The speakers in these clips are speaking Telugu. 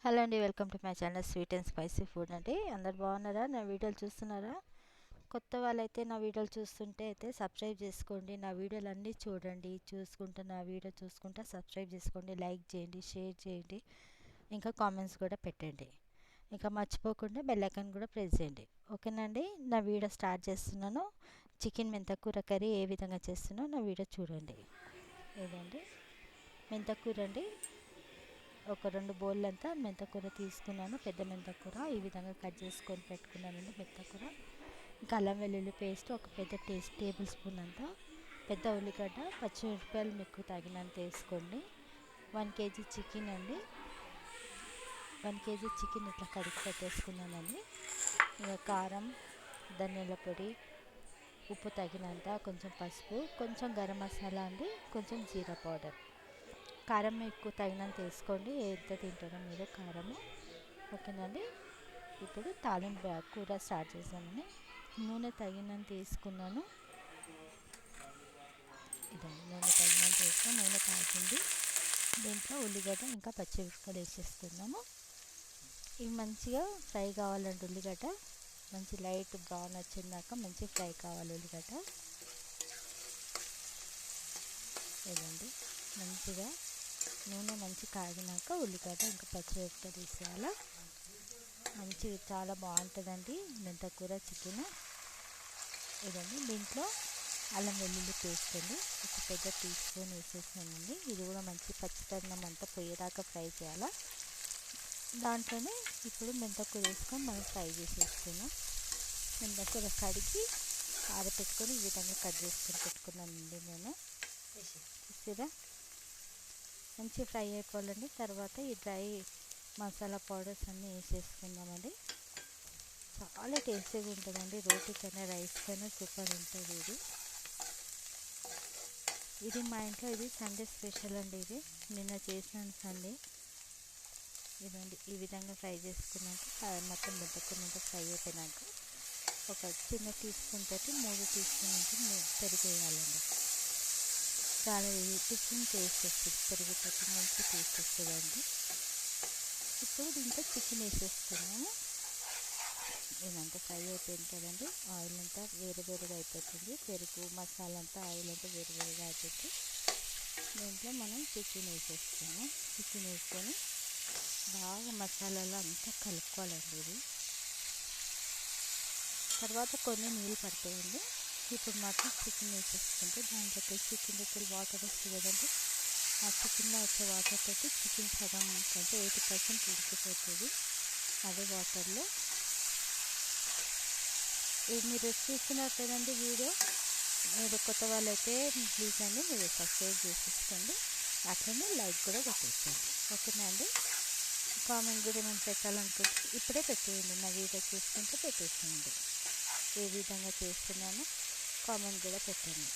హలో అండి, welcome to my channel sweet and spicy food అండి. అందరు బాగున్నారా? నా వీడియోలు చూస్తున్నారా? కొత్త వాళ్ళైతే నా వీడియోలు చూస్తుంటే అయితే సబ్స్క్రైబ్ చేసుకోండి. నా వీడియోలు అన్నీ చూడండి, చూసుకుంటూ నా వీడియో చూసుకుంటా సబ్స్క్రైబ్ చేసుకోండి, లైక్ చేయండి, షేర్ చేయండి, ఇంకా కామెంట్స్ కూడా పెట్టండి. ఇంకా మర్చిపోకుండా బెల్ ఐకాన్ కూడా ప్రెస్ చేయండి. ఓకేనండి, నా వీడియో స్టార్ట్ చేస్తున్నాను. చికెన్ మెంతకూర కర్రీ ఏ విధంగా చేస్తున్నా నా వీడియో చూడండి. ఏదండి మెంతకూర అండి, ఒక 2 బౌళ్ళంతా మెంతకూర తీసుకున్నాను. పెద్ద మెంతకూర ఈ విధంగా కట్ చేసుకొని పెట్టుకున్నానండి. మెంతకూర, ఇంకా అల్లం వెల్లుల్లి పేస్ట్ ఒక పెద్ద టేబుల్ స్పూన్ అంతా, పెద్ద ఉల్లిగడ్డ, పచ్చిమిరపకాయలు మీకు తగినంత వేసుకోండి. 1 కేజీ చికెన్ అండి, 1 కేజీ చికెన్ ఇట్లా కడిగి పెట్టేసుకున్నానండి. ఇంకా కారం, ధనియాల పొడి, ఉప్పు తగినంత, కొంచెం పసుపు, కొంచెం గరం మసాలా అండి, కొంచెం జీరా పౌడర్. కారం ఎక్కువ తగినంత వేసుకోండి, ఎంత తింటారో మీరు కారము. ఓకేనండి, ఇప్పుడు తాలింపు కూర స్టార్ట్ చేసామని నూనె తగినంత వేసుకున్నాను. ఇదండి, నూనె తగినంత వేసుకొని నూనె కాగింది. దీంట్లో ఉల్లిగడ్డ ఇంకా పచ్చిమిరపకాయలు వేసేస్తున్నాము. ఇవి మంచిగా ఫ్రై కావాలండి. ఉల్లిగడ్డ మంచి లైట్ బ్రౌన్ వచ్చిందాక మంచి ఫ్రై కావాలి ఉల్లిగడ్డ. ఇదండి, మంచిగా నూనె మంచి కాగినాక ఉల్లిగడ్డ ఇంకా పచ్చిమిరపకాయలు తీసేయాలి. మంచి చాలా బాగుంటుందండి మెంతకూర చికెన్. ఇదండి, దీంట్లో అల్లం వెల్లుల్లి పేస్ట్ అండి ఒక పెద్ద టీ స్పూన్ వేసేసానండి. ఇది కూడా మంచి పచ్చితనం అంతా పోయేదాకా ఫ్రై చేయాలి. దాంట్లోనే ఇప్పుడు మెంతకూర వేసుకొని మనం ఫ్రై చేసేసుకున్నాం. మెంతకూర కడిగి ఆరబెట్టుకొని ఈ విధంగా కట్ చేసుకొని పెట్టుకున్నానండి నేను. చూసారా, మంచి ఫ్రై అయిపోవాలండి. తర్వాత ఈ డ్రై మసాలా పౌడర్స్ అన్నీ వేసేసుకుందామండి. చాలా టేస్టీగా ఉంటుందండి. రోటీకైనా రైస్కైనా సూపర్ ఉంటుంది ఇది. ఇది మా ఇంట్లో ఇది సండే స్పెషల్ అండి. ఇది నిన్న చేసినాను సండే. ఇదండి, ఈ విధంగా ఫ్రై చేసుకున్నాక మొత్తం మెంతకూర ఫ్రై అయిపోయినాక ఒక చిన్న టీ స్పూన్ తోటి 3 టీ స్పూన్ అంటే పెరుగు వేయాలండి. చాలా డిఫరెంట్ టేస్ట్ వస్తుంది, పెరుగుతో మంచి టేస్ట్ వస్తుందండి. ఇప్పుడు దీంట్లో చికెన్ వేసేస్తున్నాము. ఇదంతా ఫ్రై అయిపోయింది కదండి. ఆయిల్ అంతా వేరుగా అయిపోతుంది. పెరుగు మసాలా అంతా ఆయిల్ అంతా వేరుగా అయిపోతుంది. దీంట్లో మనం చికెన్ వేసేస్తున్నాం. చికెన్ వేసుకొని బాగా మసాలాలో అంతా కలుపుకోవాలండి. ఇది తర్వాత కొన్ని నీళ్ళు పడతాయండి. ఇప్పుడు మాత్రం చికెన్ వేసేసుకుంటే దాంట్లో చికెన్ దగ్గర వాటర్ వస్తుంది కదండి. ఆ చికెన్లో వచ్చే వాటర్ తోటి చికెన్ సగం కంటే 80% ఉడికిపోతుంది. అదే వాటర్లో ఇది మీరు చూస్తున్నారు కదండి వీడియో. మీరు కొత్త వాళ్ళైతే ప్లీజ్ అండి మీరు సబ్స్క్రైబ్ చేసేసుకోండి, అట్లనే లైక్ కూడా కొట్టేసుకోండి. ఓకేనా అండి, కామెంట్ కూడా మనం పెట్టాలనుకుంటే ఇప్పుడే పెట్టేయండి. నా వీడియో చూసుకుంటే పెట్టేసేయండి. ఏ విధంగా చేస్తున్నాను కామెంట్ కూడా పెట్టండి.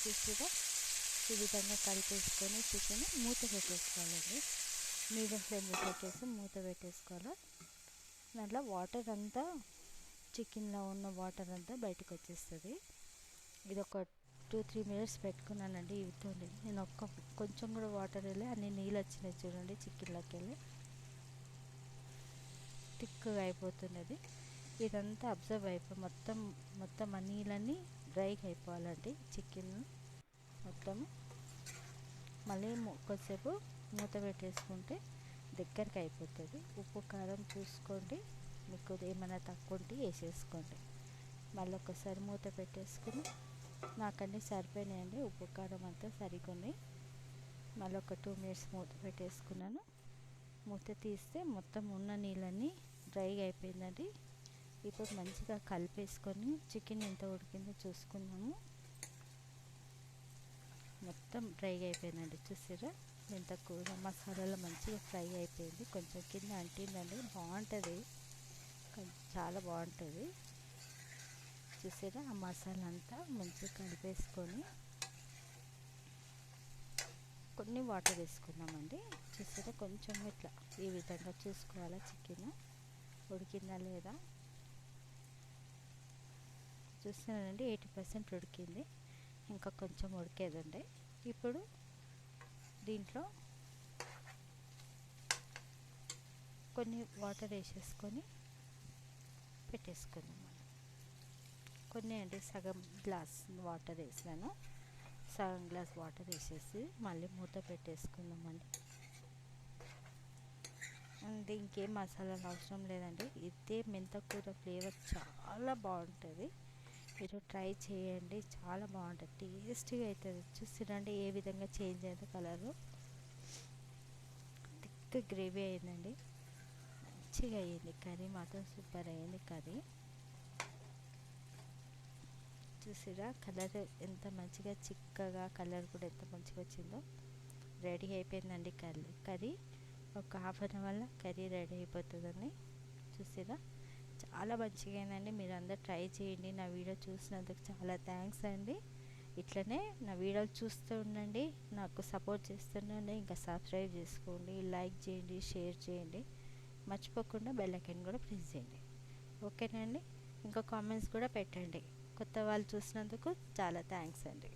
చూసిగా ఈ విధంగా కలిపేసుకొని చికెన్ మూత పెట్టేసుకోవాలండి. మీడియం ఫ్లేమ్లో పెట్టేసి మూత పెట్టేసుకోవాలి. దాంట్లో వాటర్ అంతా చికెన్లో ఉన్న వాటర్ అంతా బయటకు వచ్చేస్తుంది. ఇది ఒక 2-3 మినిట్స్ పెట్టుకున్నానండి. ఇవితో నేను కొంచెం కూడా వాటర్ వెళ్ళి అన్ని నీళ్ళు వచ్చినాయి చూడండి. చికెన్లోకి వెళ్ళి థిక్గా అయిపోతున్నది. ఇదంతా అబ్జర్వ్ అయిపోయి మొత్తం ఆ నీళ్ళన్నీ డ్రైగా అయిపోవాలండి చికెన్ మొత్తం. మళ్ళీ కొద్దిసేపు మూత పెట్టేసుకుంటే దగ్గరికి అయిపోతుంది. ఉప్పు కారం చూసుకోండి, మీకు ఏమైనా తక్కువ ఉంటే వేసేసుకోండి. మళ్ళీ ఒకసారి మూత పెట్టేసుకుని నాకన్నీ సరిపోయినాయండి. ఉప్పు కారం అంతా సరిగ్గా. మళ్ళీ ఒక 2 మినిట్స్ మూత పెట్టేసుకున్నాను. మూత తీస్తే మొత్తం ఉన్న నీళ్ళన్నీ డ్రైగా అయిపోయిందండి. ఇప్పుడు మంచిగా కలిపేసుకొని చికెన్ ఎంత ఉడికిందో చూసుకున్నాము. మొత్తం డ్రైగా అయిపోయిందండి. చూసారా, మెంతకూర మసాలాలో మంచిగా ఫ్రై అయిపోయింది. కొంచెం కింద అంటిందండి. బాగుంటుంది, చాలా బాగుంటుంది. చూసారా, ఆ మసాలా అంతా మంచిగా కలిపేసుకొని కొన్ని వాటర్ వేసుకున్నామండి. చూసారా, కొంచెం ఇట్లా ఈ విధంగా చూసుకోవాలా చికెన్ ఉడికిందా లేదా. చూస్తున్నానండి 80% ఉడికింది, ఇంకా కొంచెం ఉడికేదండి. ఇప్పుడు దీంట్లో కొన్ని వాటర్ వేసేసుకొని పెట్టేసుకుందాం మనం. కొన్ని అంటే సగం గ్లాస్ వాటర్ వేసాను, సగం గ్లాస్ వాటర్ వేసేసి మళ్ళీ మూత పెట్టేసుకుందామండి. అంతే, ఇంకేం మసాలాలు అవసరం లేదండి. ఇదే మెంతకూర ఫ్లేవర్ చాలా బాగుంటుంది. మీరు ట్రై చేయండి, చాలా బాగుంటుంది, టేస్టీగా అవుతుంది. చూసిరండి ఏ విధంగా చేంజ్ అయింది కలరు. థిక్ గ్రేవీ అయిందండి, మంచిగా అయ్యింది. కర్రీ మాత్రం సూపర్ అయ్యింది కర్రీ. చూసిరా కలర్ ఎంత మంచిగా చిక్కగా, కలర్ కూడా ఎంత మంచిగా వచ్చిందో. రెడీ అయిపోయిందండి కర్రీ. ఒక హాఫ్ అన్ అవర్లో కర్రీ రెడీ అయిపోతుందండి. చూసిరా చాలా మంచిగా అయిందండి. మీరు అందరు ట్రై చేయండి. నా వీడియో చూసినందుకు చాలా థ్యాంక్స్ అండి. ఇట్లనే నా వీడియోలు చూస్తూ ఉండండి, నాకు సపోర్ట్ చేస్తుండండి. ఇంకా సబ్స్క్రైబ్ చేసుకోండి, లైక్ చేయండి, షేర్ చేయండి, మర్చిపోకుండా బెల్ ఐకాన్ కూడా ప్రెస్ చేయండి. ఓకేనండి. ఇంకా కామెంట్స్ కూడా పెట్టండి. కొత్త వాళ్ళు చూసినందుకు చాలా థ్యాంక్స్ అండి.